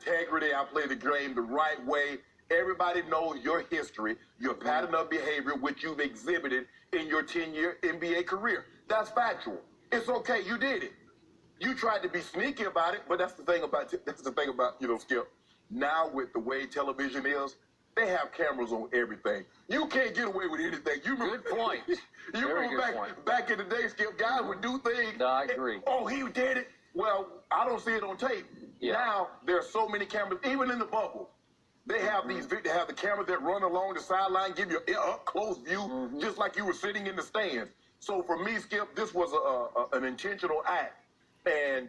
integrity. I play the game the right way. Everybody knows your history, your pattern of behavior, which you've exhibited in your 10-year NBA career. That's factual. It's okay. You did it. You tried to be sneaky about it, but that's the thing about Skip. Now with the way television is, they have cameras on everything. You can't get away with anything. You remember, good point. You remember back in the day, Skip, guys would do things. No, I agree. Oh, he did it. Well, I don't see it on tape. Yeah. Now there are so many cameras, even in the bubble. They have they have the cameras that run along the sideline, give you an up-close view, just like you were sitting in the stands. So for me, Skip, this was an intentional act. And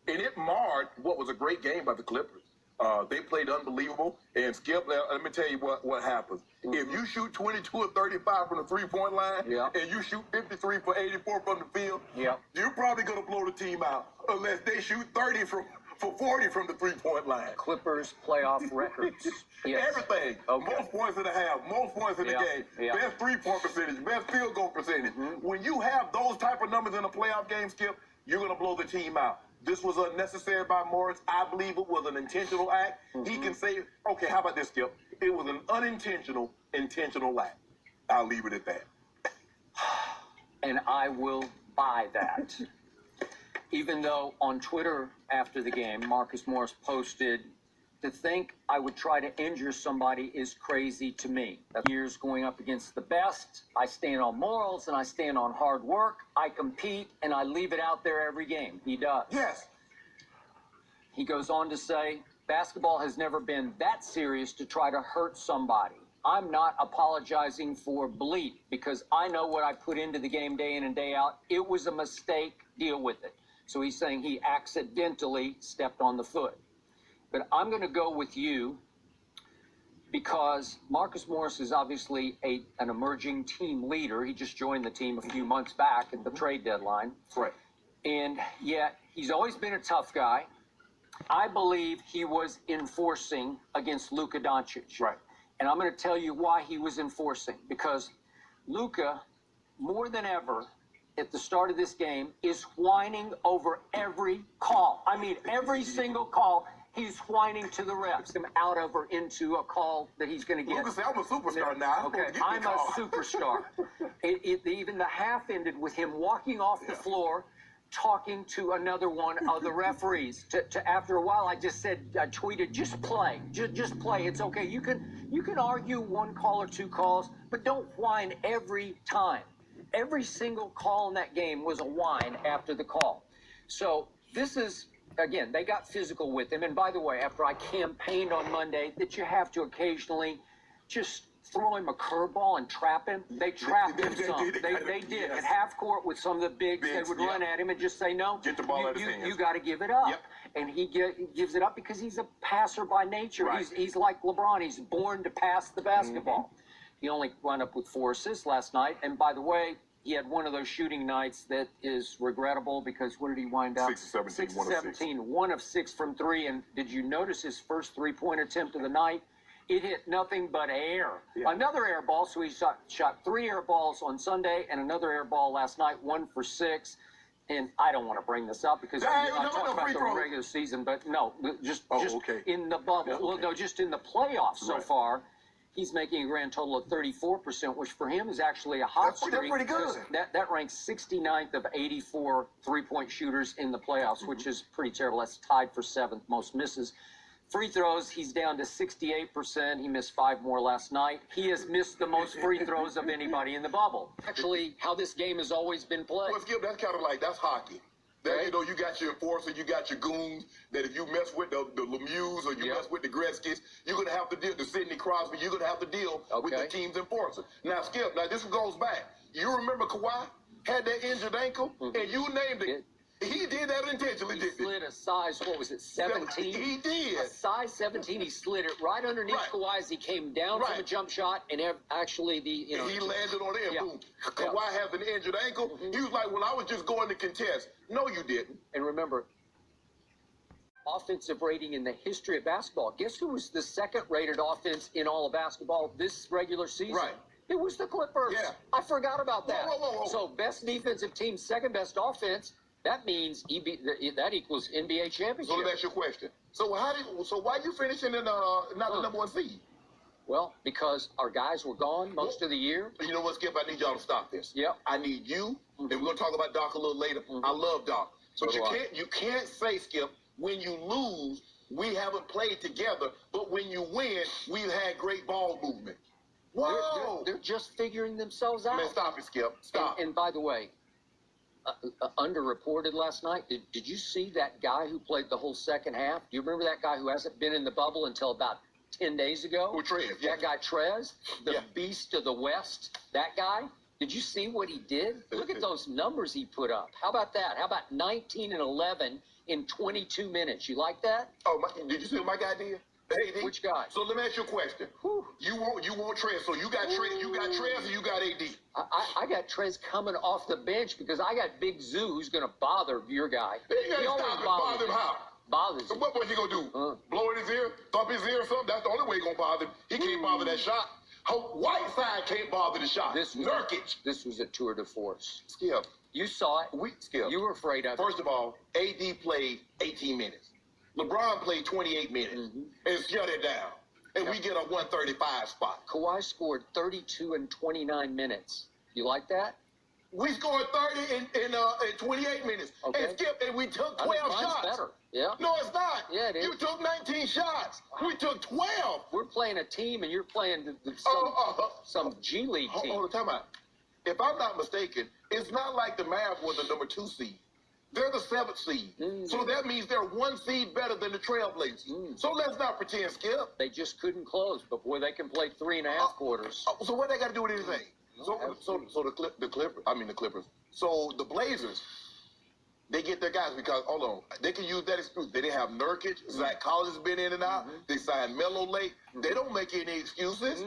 it marred what was a great game by the Clippers. They played unbelievable. And Skip, let me tell you what happens. If you shoot 22 or 35 from the three-point line, and you shoot 53 for 84 from the field, you're probably going to blow the team out unless they shoot 30 for 40 from the three-point line. Clippers playoff records. Everything. Okay. Most points in the half, most points in the game, best three-point percentage, best field goal percentage. When you have those type of numbers in a playoff game, Skip, you're going to blow the team out. This was unnecessary by Morris. I believe it was an intentional act. He can say, okay, how about this, Skip? It was an unintentional, intentional act. I'll leave it at that. And I will buy that. Even though on Twitter after the game, Marcus Morris posted, to think I would try to injure somebody is crazy to me. Years going up against the best. I stand on morals and I stand on hard work. I compete and I leave it out there every game. He does. Yes. He goes on to say, basketball has never been that serious to try to hurt somebody. I'm not apologizing for bleep because I know what I put into the game day in and day out. It was a mistake. Deal with it. So he's saying he accidentally stepped on the foot. But I'm going to go with you because Marcus Morris is obviously an emerging team leader. He just joined the team a few months back at the trade deadline. Right. And yet he's always been a tough guy. I believe he was enforcing against Luka Doncic. Right. And I'm going to tell you why he was enforcing. Because Luka, more than ever, at the start of this game, is whining over every call. I mean, every single call. He's whining to the refs, him out of or into a call that he's going to get. Lucas, I'm a superstar now. Okay, I'm a superstar. Even the half ended with him walking off the floor, talking to another one of the referees. After a while, I tweeted, just play. Just play. It's okay. You can argue one call or two calls, but don't whine every time. Every single call in that game was a whine after the call. So this is... Again, they got physical with him. And by the way, after I campaigned on Monday that you have to occasionally just throw him a curveball and trap him, they trapped him some. They did. At half court with some of the bigs, they would run at him and just say, no, get the ball out of his hands. You got to give it up. And he gives it up because he's a passer by nature. Right. He's like LeBron. He's born to pass the basketball. He only wound up with 4 assists last night. And by the way, he had one of those shooting nights that is regrettable because what did he wind up? 6 of 17, 1 of 6 from 3. And did you notice his first three-point attempt of the night? It hit nothing but air. Another air ball, so he shot 3 air balls on Sunday and another air ball last night, 1 for 6. And I don't want to bring this up because I'm talking about the regular season, but no, just in the bubble. Well, no, just in the playoffs so far. He's making a grand total of 34%, which for him is actually a hot streak. That's pretty good. That ranks 69th of 84 three-point shooters in the playoffs, which is pretty terrible. That's tied for 7th most misses. Free throws, he's down to 68%. He missed 5 more last night. He has missed the most free throws of anybody in the bubble. Actually, how this game has always been played. Well, Skip, that's kind of like, that's hockey. That, you know, you got your enforcer, you got your goons, that if you mess with the Lemieux or you mess with the Gretzkys, you're going to have to deal, the Sidney Crosby, you're going to have to deal with the team's enforcer. Now, Skip, this goes back. You remember Kawhi had that injured ankle, and you named it. He did that intentionally, didn't he? He slid a size, what was it, 17? He did. A size 17, he slid it right underneath Kawhi as he came down from a jump shot, and actually he landed on it, and boom. Kawhi has an injured ankle. He was like, well, I was just going to contest. No, you didn't. And remember, offensive rating in the history of basketball. Guess who was the second-rated offense in all of basketball this regular season? Right. It was the Clippers. Yeah. I forgot about that. Whoa. So best defensive team, second best offense. that means that equals NBA championship. So let me ask you a question. So why you finishing in not the number 1 seed? Well, because our guys were gone most of the year. You know what, Skip? I need y'all to stop this. Yep. I need you, and we're gonna talk about Doc a little later. I love Doc. But you can't say, Skip, when you lose, we haven't played together, but when you win, we've had great ball movement. Whoa! They're just figuring themselves out. Man, stop it, Skip. Stop. And by the way, underreported last night. Did you see that guy who played the whole second half? Do you remember that guy who hasn't been in the bubble until about 10 days ago? Oh, Trez. Yeah. That guy Trez, the beast of the West. That guy. Did you see what he did? Look at those numbers he put up. How about that? How about 19 and 11 in 22 minutes? You like that? Oh, did you see what my guy did? AD? Which guy? So let me ask you a question. Whew. You want Trez? So you got Trez? You got Trez, or you got AD? I got Trez coming off the bench because I got Big Zoo who's going to bother your guy. You got to stop and bother him how? Bothers So him. what he gonna do? Blow in his ear? Thump his ear or something? That's the only way he gonna bother him. He can't bother that shot. Whiteside can't bother the shot. Nurkic. This was a tour de force. Skip. You saw it. Skip. You were afraid of it. First of all, AD played 18 minutes. LeBron played 28 minutes and shut it down. And we get a 135 spot. Kawhi scored 32 in 29 minutes. You like that? We scored 30 in 28 minutes. Okay. And Skip, and we took 12 mine's shots. better. Yeah. No, it's not. Yeah, it is. You took 19 shots. We took 12. We're playing a team, and you're playing some G League team. Hold on, time out. If I'm not mistaken, it's not like the Mavs were the number 2 seed. They're the 7th seed. So that means they're 1 seed better than the Trailblazers. So let's not pretend, Skip. They just couldn't close, but boy, they can play 3.5 quarters. So what they got to do with anything? So the Clippers. So the Blazers, they get their guys because, hold on, they can use that excuse. They didn't have Nurkic. Zach Collins has been in and out. They signed Melo late. They don't make any excuses.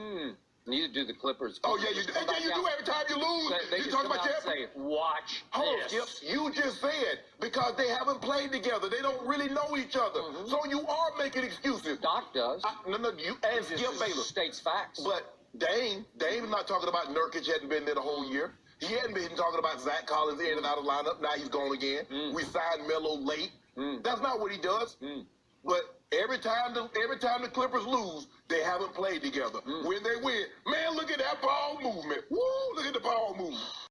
Neither do the Clippers. Oh, yeah, you do. Yeah, you do every time you lose. They You talk about your... say, watch Hold on, this. Skip. You just said because they haven't played together. They don't really know each other. So you are making excuses. Doc does. No, you and Skip Baylor. States facts. But Dame is not talking about Nurkic hadn't been there the whole year. He hadn't been talking about Zach Collins in and out of lineup. Now he's gone again. We signed Melo late. That's not what he does. But every time the Clippers lose, they haven't played together. When they win, man, look at that ball movement. Woo, look at the ball movement.